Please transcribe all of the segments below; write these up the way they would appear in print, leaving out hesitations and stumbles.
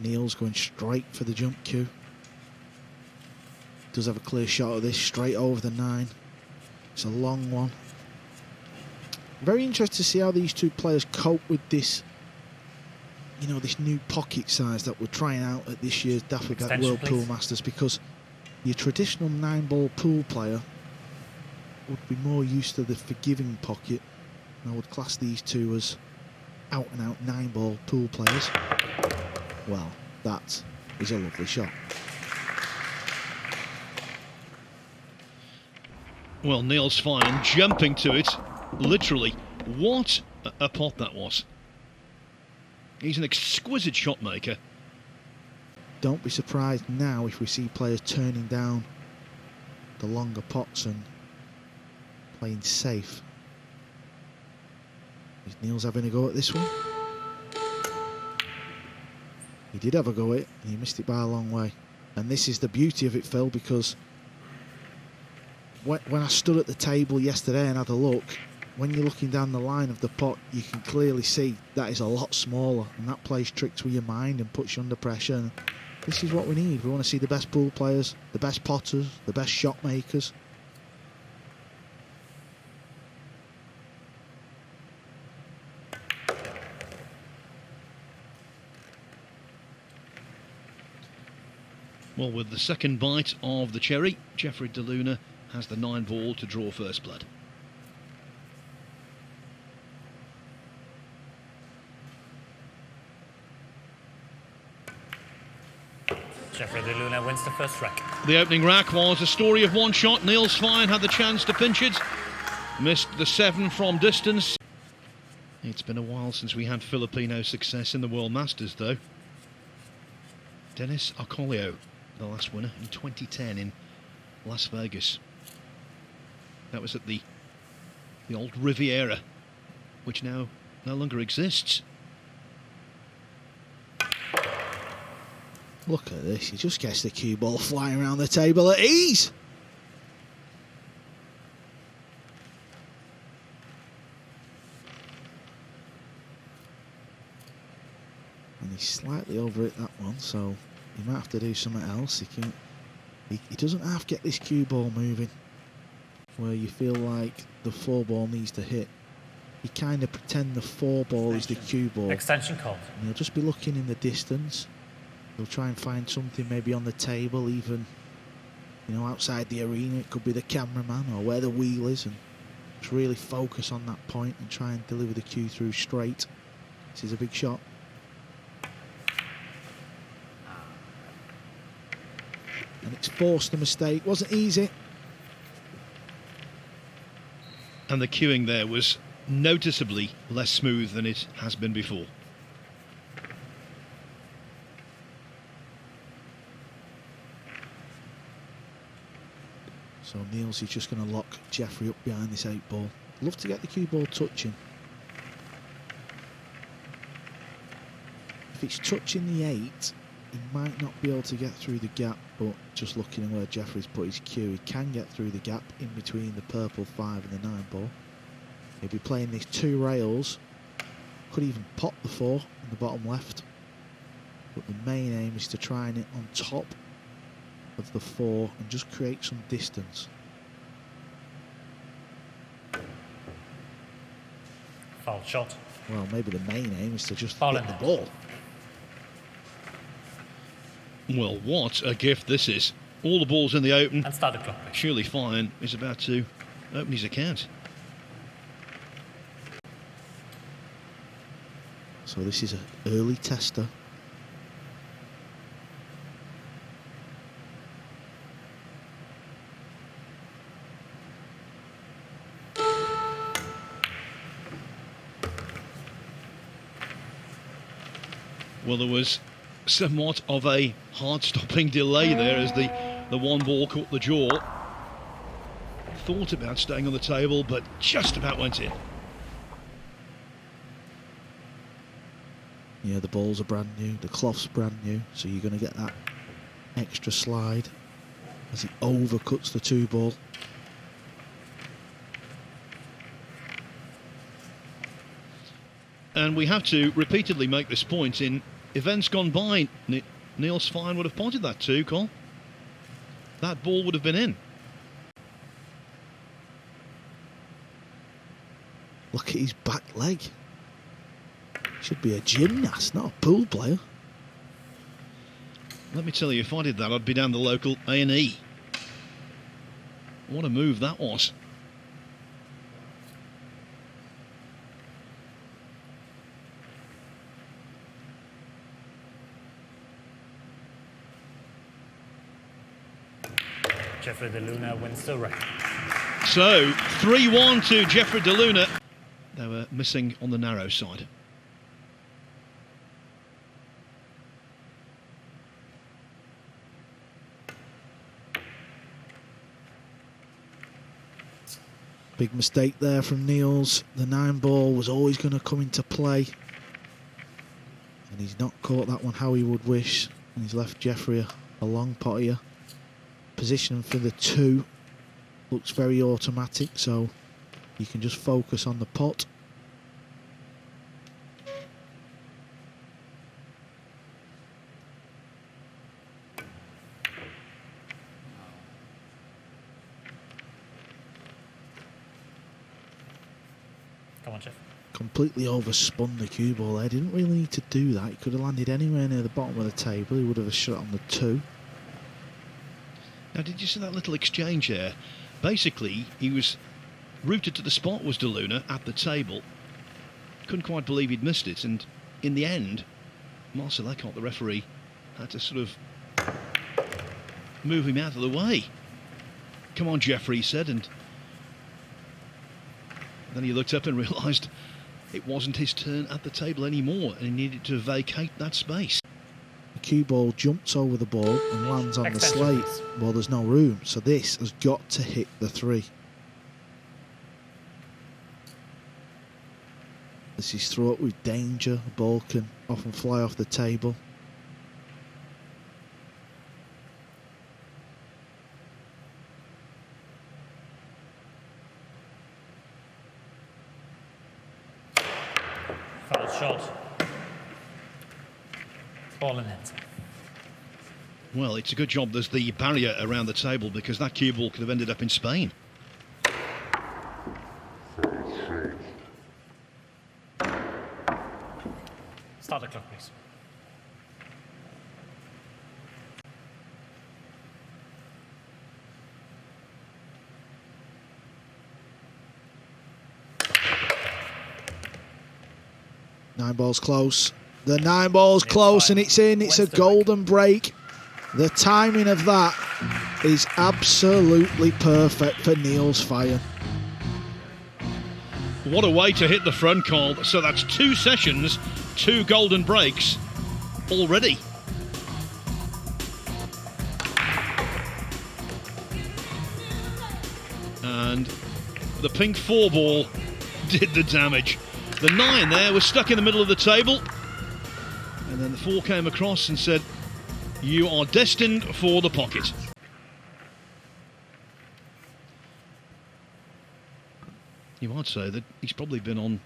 Niels going straight for the jump cue. Does have a clear shot of this straight over the 9. It's a long one. Very interested to see how these two players cope with this, you know, this new pocket size that we're trying out at this year's Dafabet World Pool Masters, because your traditional 9-ball pool player would be more used to the forgiving pocket. And I would class these two as out-and-out 9-ball pool players. Well, that is a lovely shot. Well, Niels Feijen jumping to it, literally. What a pot that was. He's an exquisite shot maker. Don't be surprised now if we see players turning down the longer pots and playing safe. Is Niels having a go at this one? He did have a go at it, and he missed it by a long way. And this is the beauty of it, Phil, because when I stood at the table yesterday and had a look, when you're looking down the line of the pot, you can clearly see that is a lot smaller, and that plays tricks with your mind and puts you under pressure. And this is what we need. We want to see the best pool players, the best potters, the best shot makers. Well, with the second bite of the cherry, Jeffrey De Luna has the 9-ball to draw first blood. Jeffrey De Luna wins the first rack. The opening rack was a story of one shot. Niels Feijen had the chance to pinch it. Missed the 7 from distance. It's been a while since we had Filipino success in the World Masters, though. Denis, the last winner in 2010 in Las Vegas. That was at the old Riviera, which now no longer exists. Look at this, he just gets the cue ball flying around the table at ease. And he's slightly over it, that one, so he might have to do something else. He doesn't have to get this cue ball moving where you feel like the 4-ball needs to hit. You kind of pretend the 4-ball is the cue ball. Extension called. And he'll just be looking in the distance. He'll try and find something maybe on the table, even, you know, outside the arena. It could be the cameraman or where the wheel is, and just really focus on that point and try and deliver the cue through straight. This is a big shot. And it's forced a mistake. Wasn't easy. And the cueing there was noticeably less smooth than it has been before. So Niels is just going to lock Jeffrey up behind this 8-ball. Love to get the cue ball touching. If it's touching the 8, he might not be able to get through the gap, but just looking at where Jeffrey's put his cue, he can get through the gap in between the purple 5 and the 9-ball. He'll be playing these 2 rails. Could even pop the 4 in the bottom left. But the main aim is to try and hit on top of the 4 and just create some distance. Foul shot. Well, maybe the main aim is to just Ball hit in. the ball. Well, what a gift this is. All the balls in the open. And start the clock. Surely Feijen is about to open his account. So this is an early tester. Well, there was somewhat of a hard-stopping delay there as the 1-ball caught the jaw. Thought about staying on the table, but just about went in. Yeah, the balls are brand new, the cloth's brand new, so you're going to get that extra slide as he overcuts the 2-ball. And we have to repeatedly make this point in events gone by, Niels Feijen would have potted that too, Cole. That ball would have been in. Look at his back leg. Should be a gymnast, not a pool player. Let me tell you, if I did that, I'd be down the local A&E. What a move that was. Jeffrey De Luna wins the race. So, 3-1 to Jeffrey De Luna. They were missing on the narrow side. Big mistake there from Niels. The 9 ball was always going to come into play. And he's not caught that one how he would wish. And he's left Jeffrey a long pot here. Position for the 2 looks very automatic, so you can just focus on the pot. Come on, Jeff. Completely overspun the cue ball there. Didn't really need to do that. He could have landed anywhere near the bottom of the table. He would have a shot on the 2. Now, did you see that little exchange there? Basically, he was rooted to the spot, was De Luna, at the table. Couldn't quite believe he'd missed it, and in the end, Marcel Eckhart, the referee, had to sort of move him out of the way. Come on, Jeffrey, he said, and then he looked up and realised it wasn't his turn at the table anymore, and he needed to vacate that space. The cue ball jumps over the ball and lands on the slate. Well, there's no room, so this has got to hit the 3. This is through up with danger. The ball can often fly off the table. Foul shot. Ball in net. Well, it's a good job there's the barrier around the table, because that cue ball could have ended up in Spain. Start the clock, please. Nine ball's close. The 9 ball's close and it's in. It's a golden break. The timing of that is absolutely perfect for Niels Feijen. What a way to hit the front, Carl. So that's 2 sessions, 2 golden breaks already. And the pink 4 ball did the damage. The 9 there was stuck in the middle of the table. And then the 4 came across and said, "You are destined for the pocket." You might say that he's probably been on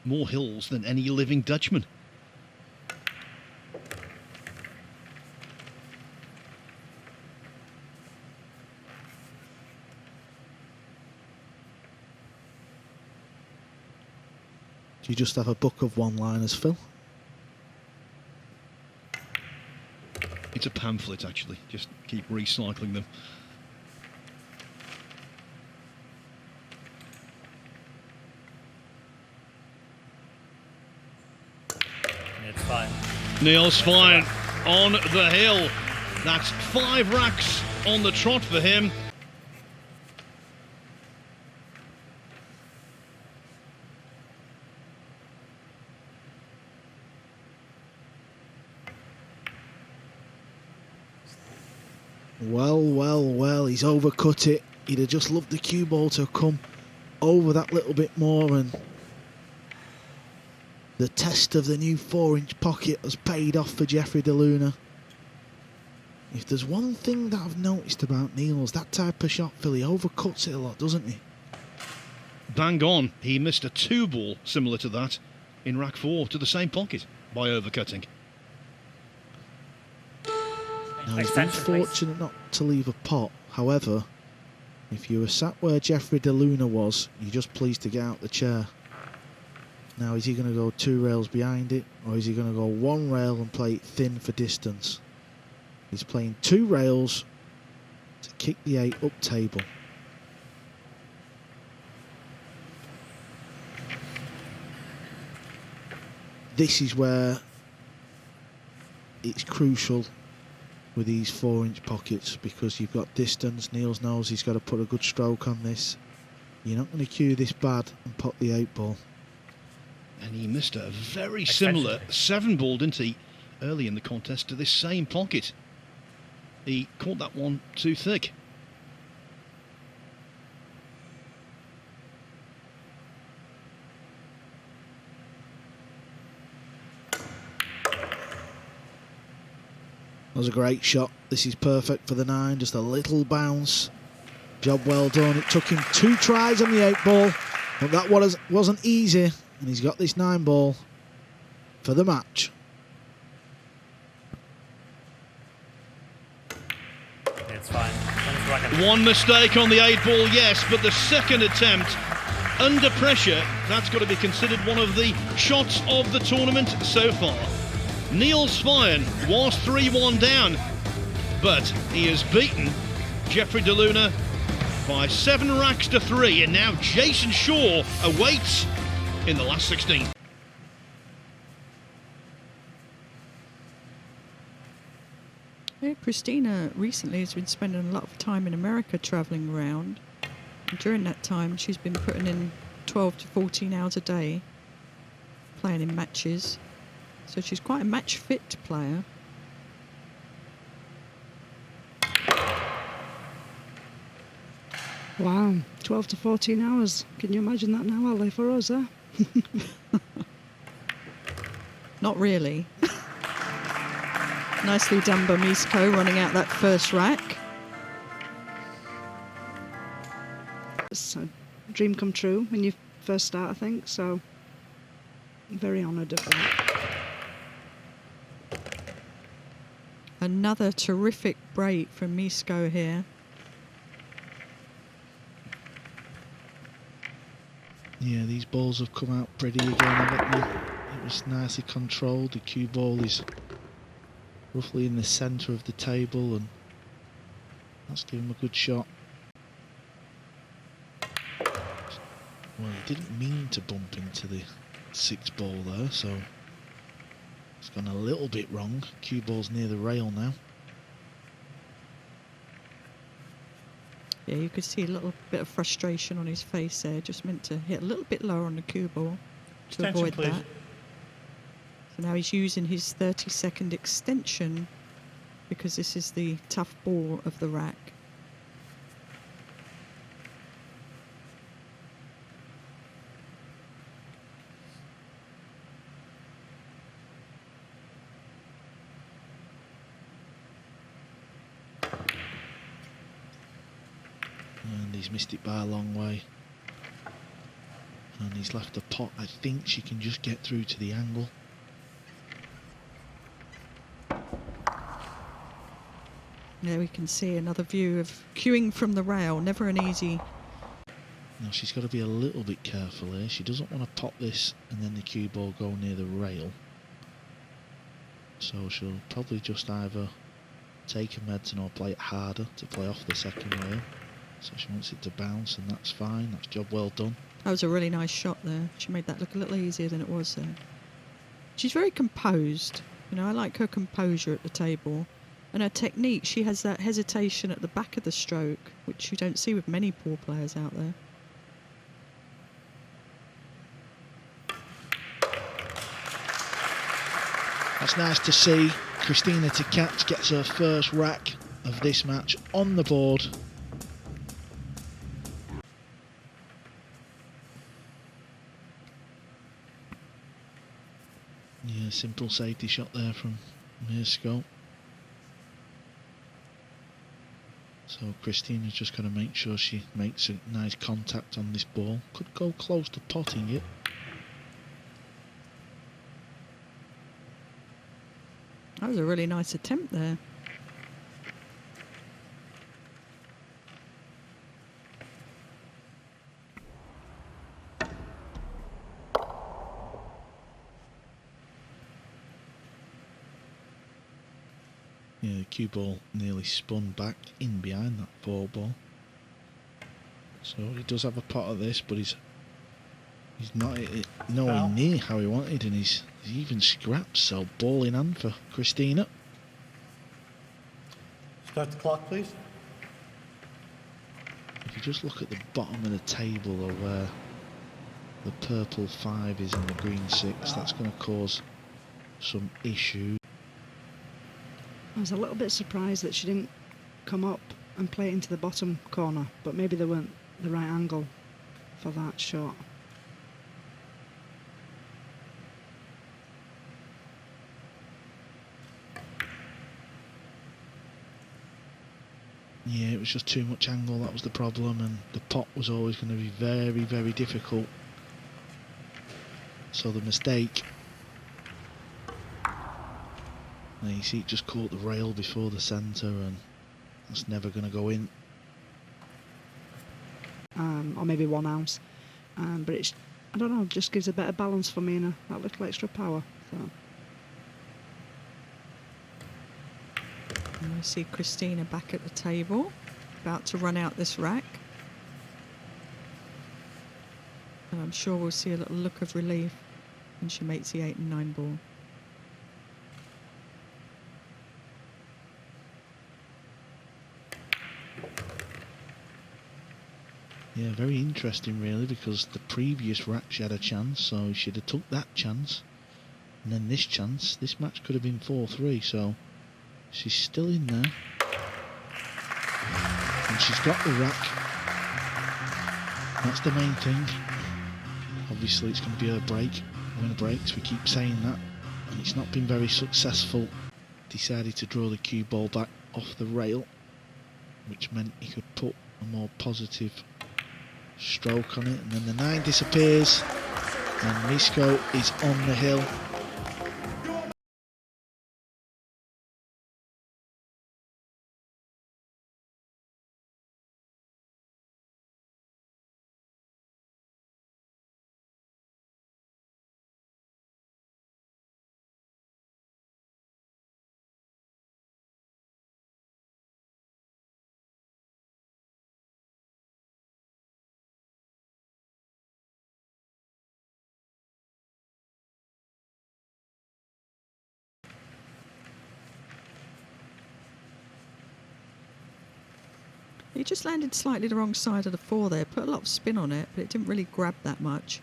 more hills than any living Dutchman. Do you just have a book of one-liners, Phil? It's a pamphlet, actually. Just keep recycling them. It's fine. Niels Feijen on the hill. That's 5 racks on the trot for him. Well, he's overcut it. He'd have just loved the cue ball to come over that little bit more, and the test of the new 4-inch pocket has paid off for Jeffrey De Luna. If there's one thing that I've noticed about Niels, that type of shot, Phil, he overcuts it a lot, doesn't he? Bang on. He missed a 2 ball similar to that in rack 4 to the same pocket by overcutting. Now he's been fortunate not to leave a pot. However, if you were sat where Jeffrey De Luna was, you're just pleased to get out the chair. Now is he going to go 2 rails behind it, or is he going to go 1 rail and play it thin for distance? He's playing 2 rails to kick the 8 up table. This is where it's crucial with these 4-inch pockets, because you've got distance. Niels knows he's got to put a good stroke on this. You're not going to cue this bad and pot the 8 ball. And he missed a very similar 7 ball, didn't he, early in the contest to this same pocket. He caught that one too thick. That was a great shot. This is perfect for the 9, just a little bounce. Job well done. It took him 2 tries on the 8 ball, but that wasn't easy, and he's got this 9 ball for the match. It's fine. One mistake on the 8 ball, yes, but the second attempt under pressure, that's got to be considered one of the shots of the tournament so far. Niels Feijen was 3-1 down, but he has beaten Jeffrey De Luna by 7 racks to 3, and now Jason Shaw awaits in the last 16. Yeah, Kristina recently has been spending a lot of time in America travelling around. And during that time, she's been putting in 12 to 14 hours a day playing in matches. So she's quite a match-fit player. Wow, 12 to 14 hours. Can you imagine that now, Ali, for us, eh? Not really. Nicely done by Mieszko, running out that first rack. It's a dream come true when you first start, I think, so I'm very honoured of that. Another terrific break from Mieszko here. Yeah, these balls have come out pretty again, haven't they? It was nicely controlled. The cue ball is roughly in the centre of the table, and that's given him a good shot. Well, he didn't mean to bump into the 6 ball there, so it's gone a little bit wrong. Cue ball's near the rail now. Yeah, you could see a little bit of frustration on his face there. Just meant to hit a little bit lower on the cue ball to avoid that. So now he's using his 30-second extension because this is the tough ball of the rack. And he's missed it by a long way. And he's left a pot. I think she can just get through to the angle. There we can see another view of cueing from the rail. Never an easy. Now she's got to be a little bit careful here. She doesn't want to pop this and then the cue ball go near the rail. So she'll probably just either take a medicine or play it harder to play off the second rail. So she wants it to bounce, and that's fine. That's job well done. That was a really nice shot there. She made that look a little easier than it was there. She's very composed. You know, I like her composure at the table. And her technique, she has that hesitation at the back of the stroke, which you don't see with many poor players out there. That's nice to see. Kristina Tkach gets her first rack of this match on the board. Yeah, simple safety shot there from Mieszko. So Kristina's just got to make sure she makes a nice contact on this ball. Could go close to potting it. That was a really nice attempt there. Yeah, the cue ball nearly spun back in behind that 4 ball. So he does have a pot at this, but he's not nowhere Foul. near how he wanted, and he's even scrapped. So ball in hand for Kristina. Start the clock, please. If you just look at the bottom of the table of where the purple 5 is and the green 6, that's going to cause some issues. I was a little bit surprised that she didn't come up and play it into the bottom corner, but maybe they weren't the right angle for that shot. Yeah, it was just too much angle, that was the problem, and the pot was always going to be very, very difficult. So the mistake, now you see it just caught the rail before the centre, and that's never going to go in. Or maybe 1 ounce. But it's, I don't know, just gives a better balance for me and that little extra power. So. And we see Kristina back at the table, about to run out this rack. And I'm sure we'll see a little look of relief when she makes the 8 and 9 ball. Yeah, very interesting really, because the previous rack she had a chance, so she should have took that chance. And then this chance, this match could have been 4-3, so she's still in there. And she's got the rack. That's the main thing. Obviously it's going to be her break. Winner breaks, we keep saying that. And it's not been very successful. Decided to draw the cue ball back off the rail, which meant he could put a more positive stroke on it. And then the 9 disappears. And Mieszko is on the hill. He just landed slightly the wrong side of the 4 there, put a lot of spin on it, but it didn't really grab that much.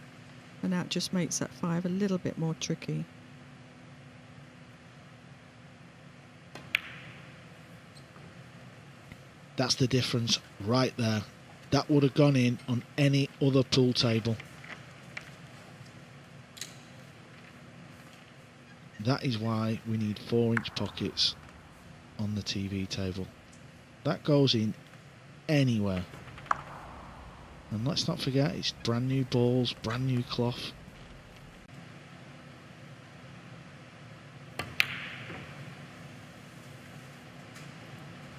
And that just makes that 5 a little bit more tricky. That's the difference right there. That would have gone in on any other pool table. That is why we need 4-inch pockets on the TV table. That goes in anywhere. And let's not forget, it's brand new balls, brand new cloth.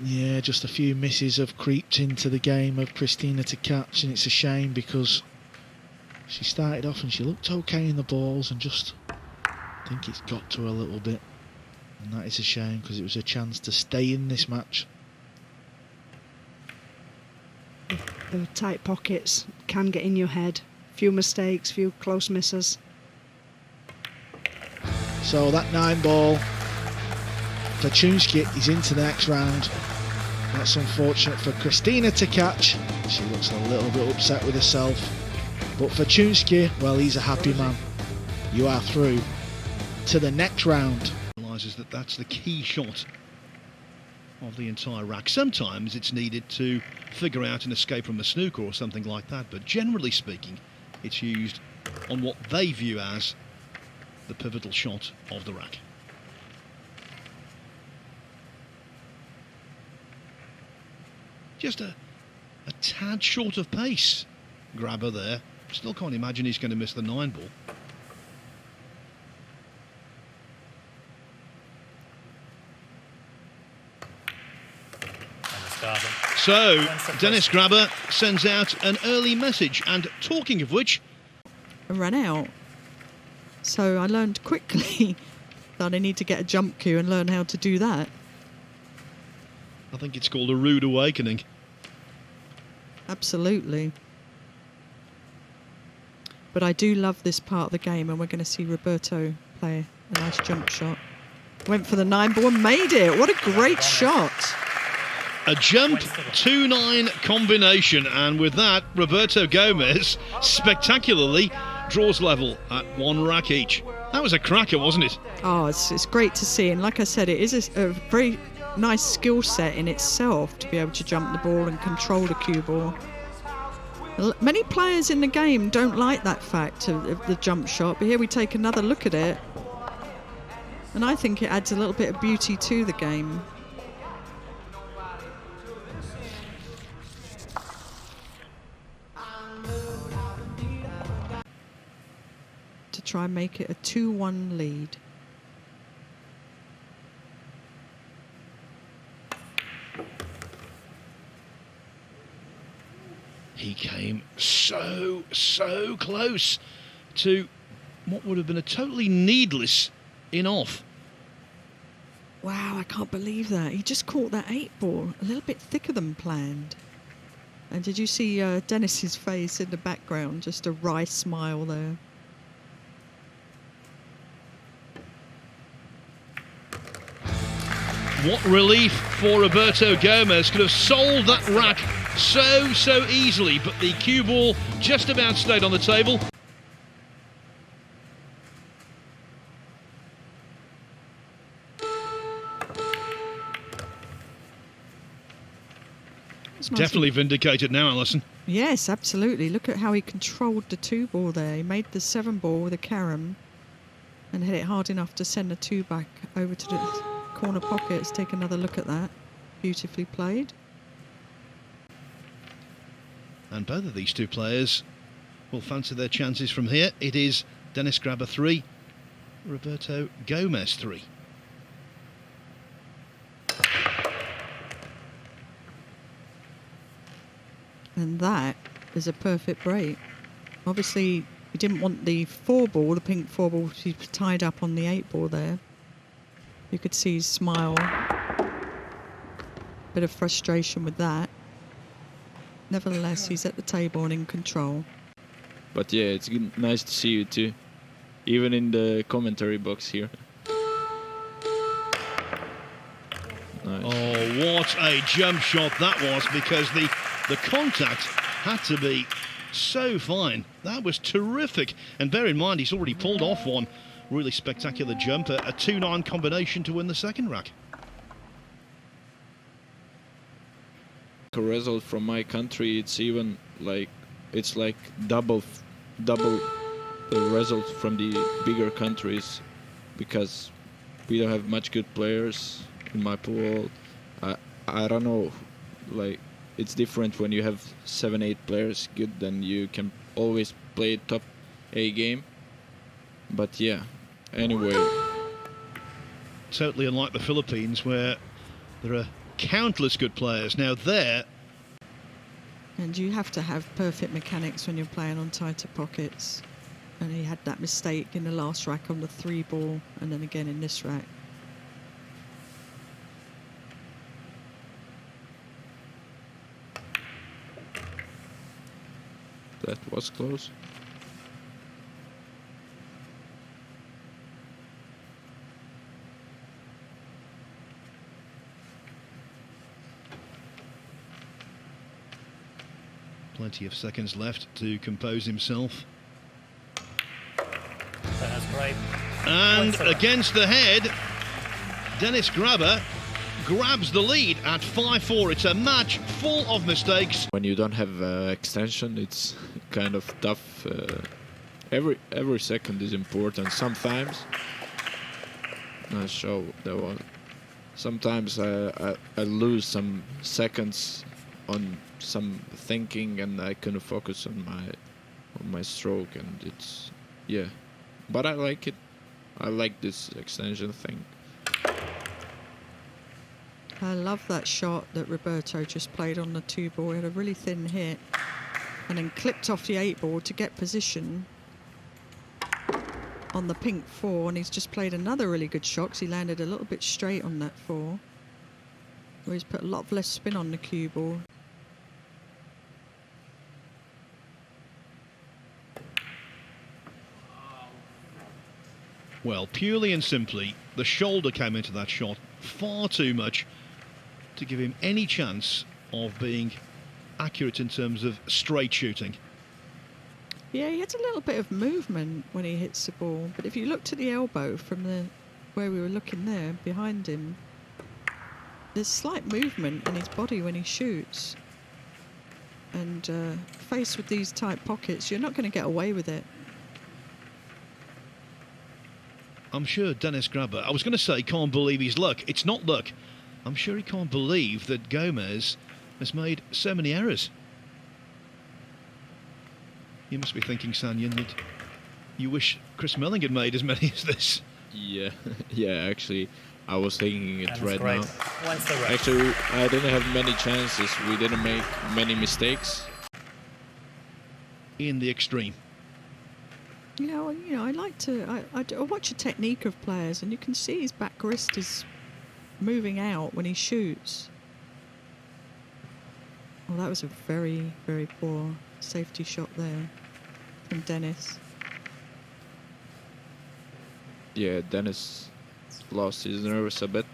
Yeah, just a few misses have creeped into the game of Kristina Tkach, and it's a shame because she started off and she looked okay in the balls, and just I think it's got to her a little bit, and that is a shame because it was a chance to stay in this match. The tight pockets can get in your head. Few mistakes, few close misses. So that 9 ball, Fortunski is into the next round. That's unfortunate for Kristina Tkach. She looks a little bit upset with herself. But Fortunski, well, he's a happy man. You are through to the next round. Realises that that's the key shot of the entire rack. Sometimes it's needed to figure out an escape from a snooker or something like that, but generally speaking it's used on what they view as the pivotal shot of the rack. Just a tad short of pace, Grabe there. Still can't imagine he's going to miss the 9 ball. So, Denis Grabe sends out an early message, and talking of which... I ran out. So I learned quickly that I need to get a jump cue and learn how to do that. I think it's called a rude awakening. Absolutely. But I do love this part of the game, and we're going to see Roberto play a nice jump shot. Went for the 9 ball and made it. What a great shot. A jump 2-9 combination, and with that, Roberto Gomez spectacularly draws level at 1 rack each. That was a cracker, wasn't it? Oh, it's great to see. And like I said, it is a very nice skill set in itself to be able to jump the ball and control the cue ball. Many players in the game don't like that fact of the jump shot, but here we take another look at it. And I think it adds a little bit of beauty to the game. To try and make it a 2-1 lead. He came so close to what would have been a totally needless in-off. Wow, I can't believe that. He just caught that 8 ball a little bit thicker than planned. And did you see Denis's face in the background? Just a wry smile there. What relief for Roberto Gomez. Could have solved that rack so easily, but the cue ball just about stayed on the table. Definitely vindicated now, Alison. Yes, absolutely. Look at how he controlled the 2 ball there. He made the 7 ball with a carom and hit it hard enough to send the 2 back over to the corner pocket. Let's take another look at that. Beautifully played. And both of these 2 players will fancy their chances from here. It is Denis Grabe 3, Roberto Gomez 3. And that is a perfect break. Obviously, he didn't want the 4 ball, the pink 4 ball, he was tied up on the 8 ball there. You could see his smile. Bit of frustration with that. Nevertheless, he's at the table and in control. But yeah, it's nice to see you too. Even in the commentary box here. Nice. Oh, what a jump shot that was, because the contact had to be so fine. That was terrific. And bear in mind, he's already pulled off one really spectacular jump, a 2-9 combination to win the second rack. A result from my country, it's even like double the result from the bigger countries, because we don't have much good players in my pool. I don't know, like it's different when you have 7-8 players good, then you can always play top A game. But yeah, anyway. Totally unlike the Philippines, where there are countless good players. Now there, and you have to have perfect mechanics when you're playing on tighter pockets. And he had that mistake in the last rack on the 3 ball, and then again in this rack. That was close. plenty of seconds left to compose himself. That's great. And against the head, Denis Grabe grabs the lead at 5-4. It's a match full of mistakes. When you don't have extension, it's kind of tough. Every second is important. Sometimes, nice show that one. Sometimes I lose some seconds on some thinking, and I couldn't focus on my stroke, and it's but I like it. I like this extension thing. I love that shot that Roberto just played on the 2 ball. He had a really thin hit and then clipped off the 8 ball to get position on the pink 4, and he's just played another really good shot because he landed a little bit straight on that 4. where he's put a lot of less spin on the cue ball. Well, purely and simply, the shoulder came into that shot far too much to give him any chance of being accurate in terms of straight shooting. Yeah, he had a little bit of movement when he hits the ball, but if you look to the elbow from where we were looking there, behind him, there's slight movement in his body when he shoots. And faced with these tight pockets, you're not going to get away with it. I'm sure Denis Grabe, I was going to say can't believe his luck. It's not luck. I'm sure he can't believe that Gomez has made so many errors. You must be thinking, Sanyan, that you wish Chris Melling had made as many as this. Yeah, yeah. Actually, I was thinking it And right it's great. now. When's the rest? Actually, I didn't have many chances. We didn't make many mistakes. In the extreme. I like to. I watch a technique of players, and you can see his back wrist is moving out when he shoots. Well, that was a very, very poor safety shot there from Denis. Yeah, Denis lost his nerves a bit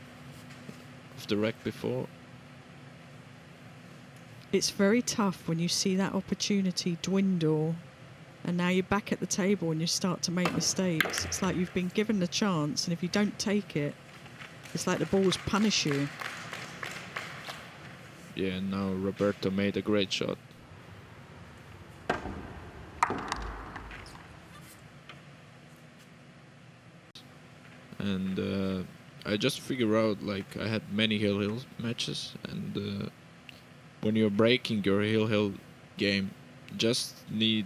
of the wreck before. It's very tough when you see that opportunity dwindle, and now you're back at the table and you start to make mistakes. It's like you've been given the chance, and if you don't take it, it's like the balls punish you. Yeah, now Roberto made a great shot. And I just figure out, like, I had many hill matches, and when you're breaking your hill game, just need.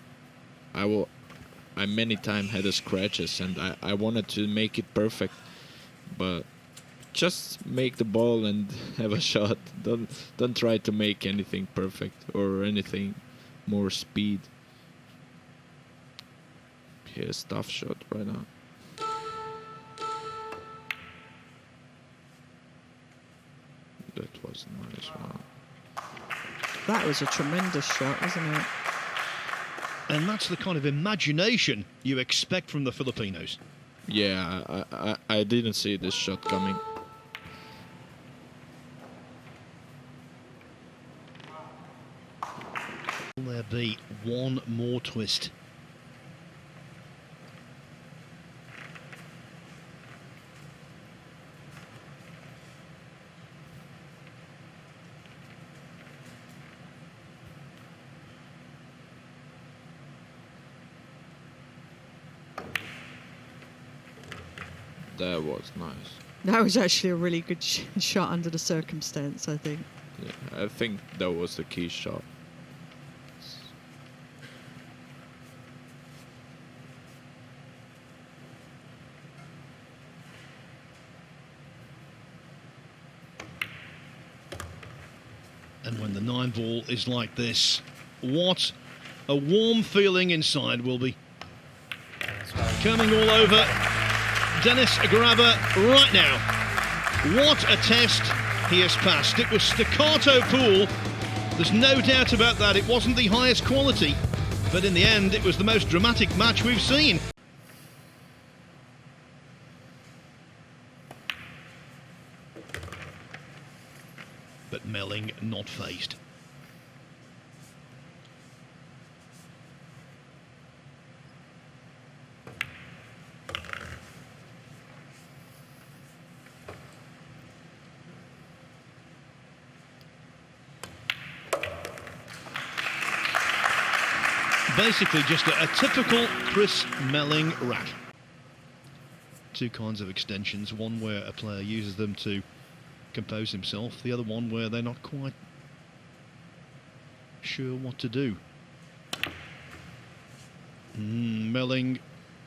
I many times had a scratches, and I wanted to make it perfect, but just make the ball and have a shot. Don't try to make anything perfect or anything more speed. Here's tough shot right now. That was a nice one. That was a tremendous shot, wasn't it? And that's the kind of imagination you expect from the Filipinos. Yeah, I didn't see this shot coming. Will there be one more twist? That was nice. That was actually a really good shot under the circumstance, I think. Yeah, I think that was the key shot. And when the 9 ball is like this, what a warm feeling inside will be coming all over Denis Grabe right now. What a test he has passed. It was staccato pool. There's no doubt about that. It wasn't the highest quality, but in the end, it was the most dramatic match we've seen. But Melling not phased. Basically just a typical Chris Melling rack. Two kinds of extensions, one where a player uses them to compose himself, the other one where they're not quite sure what to do. Melling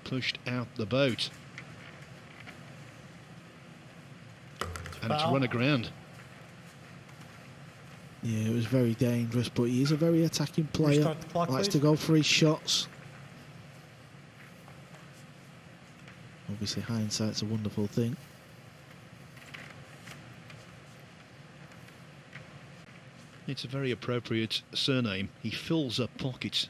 pushed out the boat. And it's run aground. Yeah, it was very dangerous, but he is a very attacking player. Restart the clock, Likes please. to go for his shots. Obviously, hindsight's a wonderful thing. It's a very appropriate surname. He fills up pockets.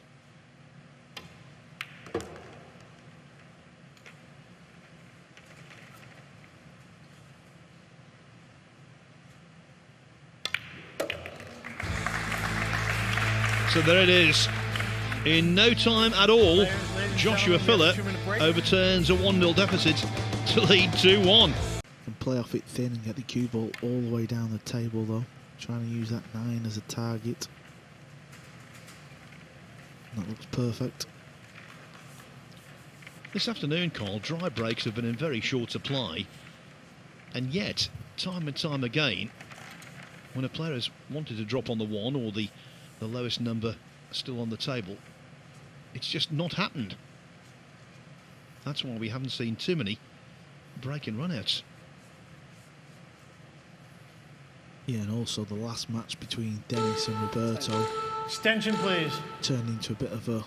So there it is. In no time at all, Joshua Filler overturns a 1-0 deficit to lead 2-1. Can play off it thin and get the cue ball all the way down the table though. Trying to use that 9 as a target. That looks perfect. This afternoon, Carl, dry breaks have been in very short supply. And yet, time and time again, when a player has wanted to drop on the 1 or the lowest number still on the table, it's just not happened. That's why we haven't seen too many break-in run-outs. Yeah, and also the last match between Denis and Roberto Extension, please. turned into a bit of a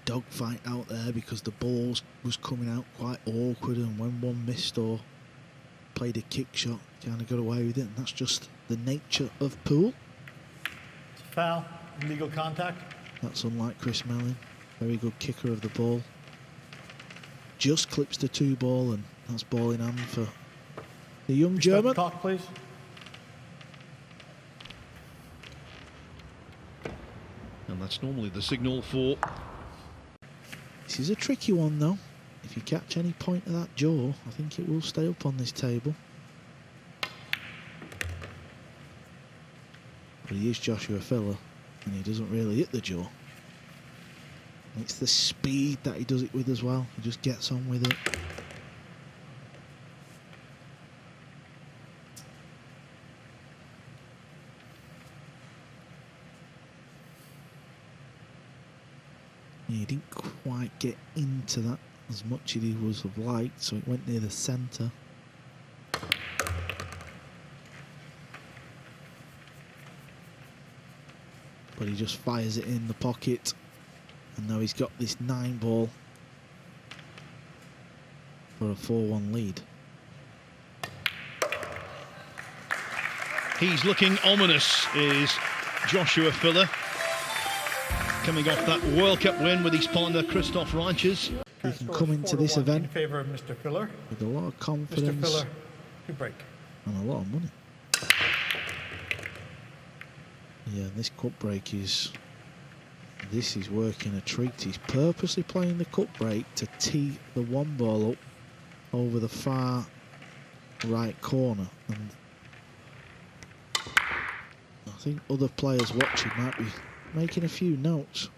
dogfight out there because the balls was coming out quite awkward, and when one missed or played a kick shot, kind of got away with it, and that's just the nature of pool. It's a foul. Illegal contact. That's unlike Chris Melling, very good kicker of the ball. Just clips the 2 ball, and that's ball in hand for the young German. Tkach, please. And that's normally the signal for... This is a tricky one though. If you catch any point of that jaw, I think it will stay up on this table. But he is Joshua Filler, and he doesn't really hit the jaw. And it's the speed that he does it with as well. He just gets on with it. He didn't quite get into that as much as he was have liked, so it went near the centre. But he just fires it in the pocket, and now he's got this 9 ball for a 4-1 lead. He's looking ominous, is Joshua Filler, coming off that World Cup win with his partner Christoph Reichers. He can come into this event in favour of Mr. Filler. with a lot of Mr. confidence Filler, you break. and a lot of money. Yeah, this cup break is... This is working a treat. He's purposely playing the cup break to tee the 1 ball up over the far right corner. And I think other players watching might be making a few notes.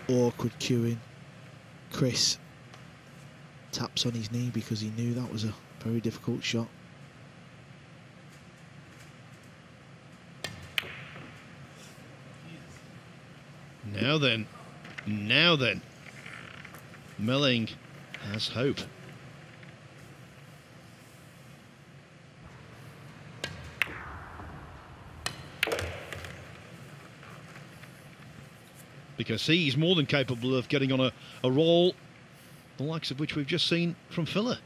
Awkward cueing. Chris taps on his knee because he knew that was a very difficult shot. Now then, Melling has hope. Because he's more than capable of getting on a roll, the likes of which we've just seen from Filler.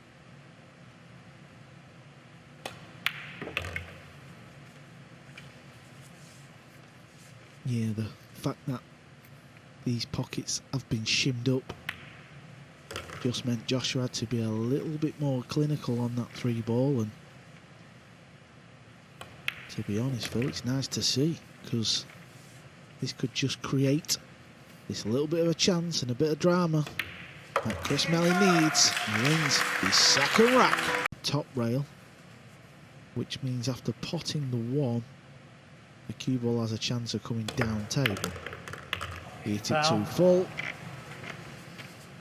Yeah, the fact that these pockets have been shimmed up just meant Joshua had to be a little bit more clinical on that 3 ball, and to be honest, Phil, it's nice to see, because this could just create this little bit of a chance and a bit of drama that Chris Melling needs. He wins his 2nd rack. Top rail, which means after potting the 1, the cue ball has a chance of coming down table. He hit it too full,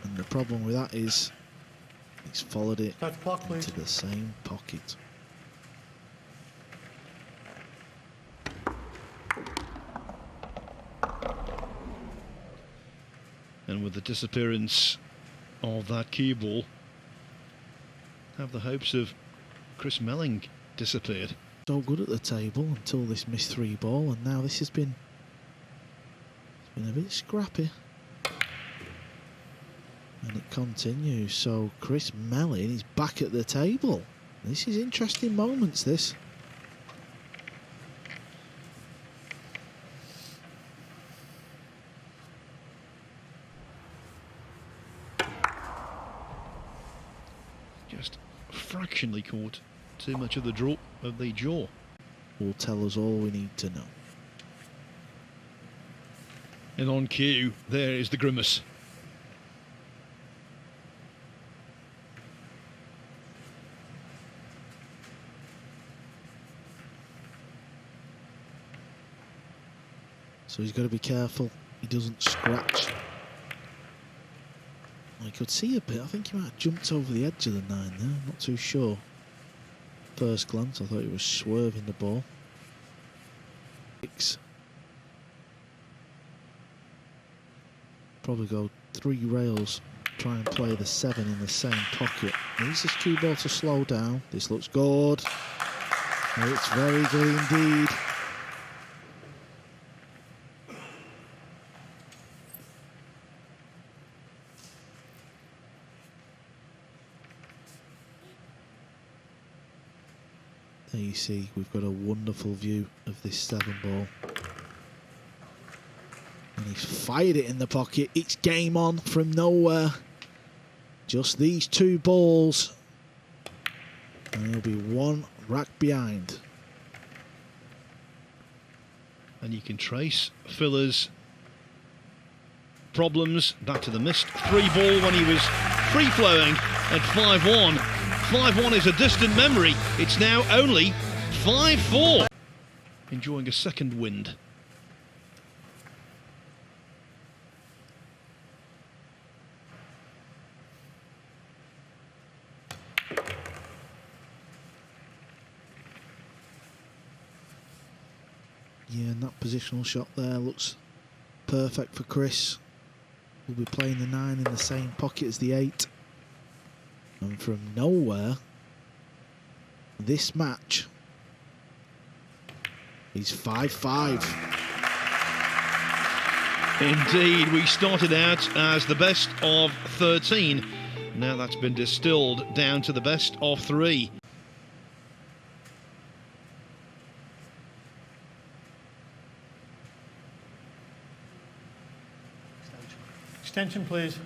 and the problem with that is he's followed it into the same pocket. And with the disappearance of that cue ball, have the hopes of Chris Melling disappeared. So good at the table until this missed 3 ball, and now this has been a bit scrappy. And it continues. So Chris Melling is back at the table. This is interesting moments, this. Just fractionally caught too much of the jaw. Will tell us all we need to know. And on cue, there is the grimace. So he's got to be careful he doesn't scratch. I could see a bit. I think he might have jumped over the edge of the 9 there. I'm not too sure. First glance, I thought he was swerving the ball. 6. Probably go 3 rails. Try and play the 7 in the same pocket. Needs this cue ball to slow down. This looks good. It's very good indeed. There you see, we've got a wonderful view of this 7 ball. And he's fired it in the pocket. It's game on from nowhere. Just these 2 balls. And he'll be 1 rack behind. And you can trace Filler's problems back to the missed 3 ball when he was free-flowing at 5-1. 5-1 is a distant memory. It's now only 5-4. Enjoying a second wind. Yeah, and that positional shot there looks perfect for Chris. We'll be playing the 9 in the same pocket as the 8. And from nowhere, this match is 5-5. Indeed, we started out as the best of 13. Now that's been distilled down to the best of 3. Extension, please.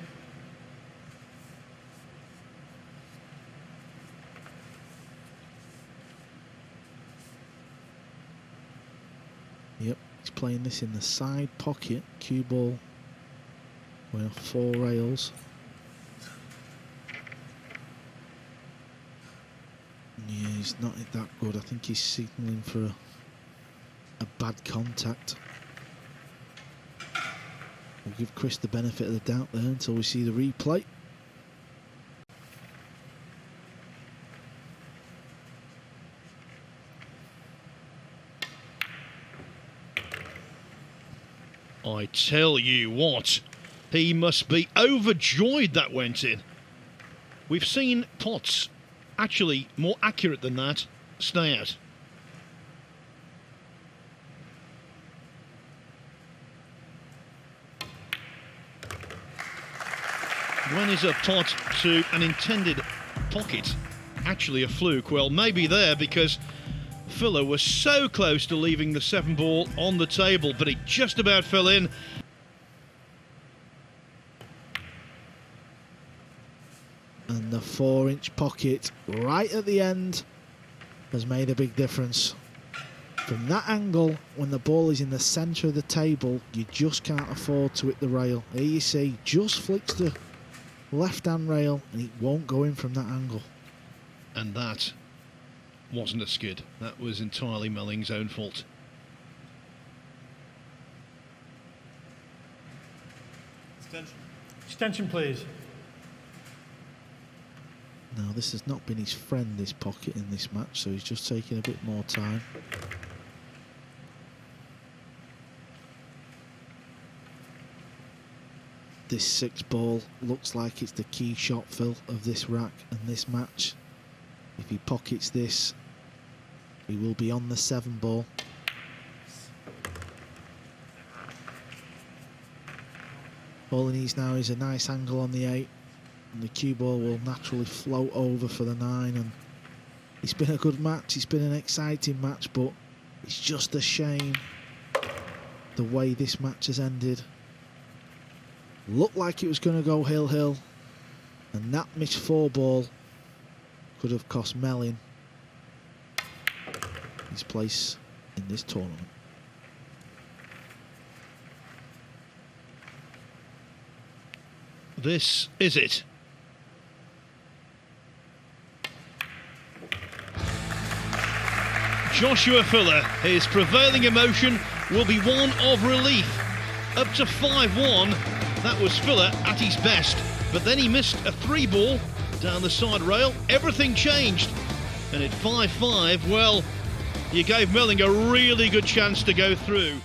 Yep, he's playing this in the side pocket. Cue ball. We're off 4 rails. Yeah, he's not that good. I think he's signalling for a bad contact. We'll give Chris the benefit of the doubt there until we see the replay. I tell you what, he must be overjoyed that went in. We've seen pots, actually more accurate than that, stay out. When is a pot to an intended pocket actually a fluke? Well, maybe there, because Filler was so close to leaving the 7 ball on the table, but it just about fell in. And the 4-inch pocket right at the end has made a big difference. From that angle, when the ball is in the centre of the table, you just can't afford to hit the rail. Here you see, just flicks the left-hand rail and it won't go in from that angle. And that wasn't a skid. That was entirely Melling's own fault. Extension, please. Now, this has not been his friend, this pocket in this match, so he's just taking a bit more time. This 6 ball looks like it's the key shot, Phil, of this rack and this match. If he pockets this, he will be on the 7 ball. All he needs now is a nice angle on the 8 And the cue ball will naturally float over for the 9. And it's been a good match. It's been an exciting match, but it's just a shame the way this match has ended. Looked like it was going to go hill, and that missed 4 ball could have cost Melling his place in this tournament. This is it. Joshua Fuller, his prevailing emotion will be one of relief. Up to 5-1, that was Fuller at his best, but then he missed a 3 ball down the side rail. Everything changed, and at 5-5, well, you gave Melling a really good chance to go through.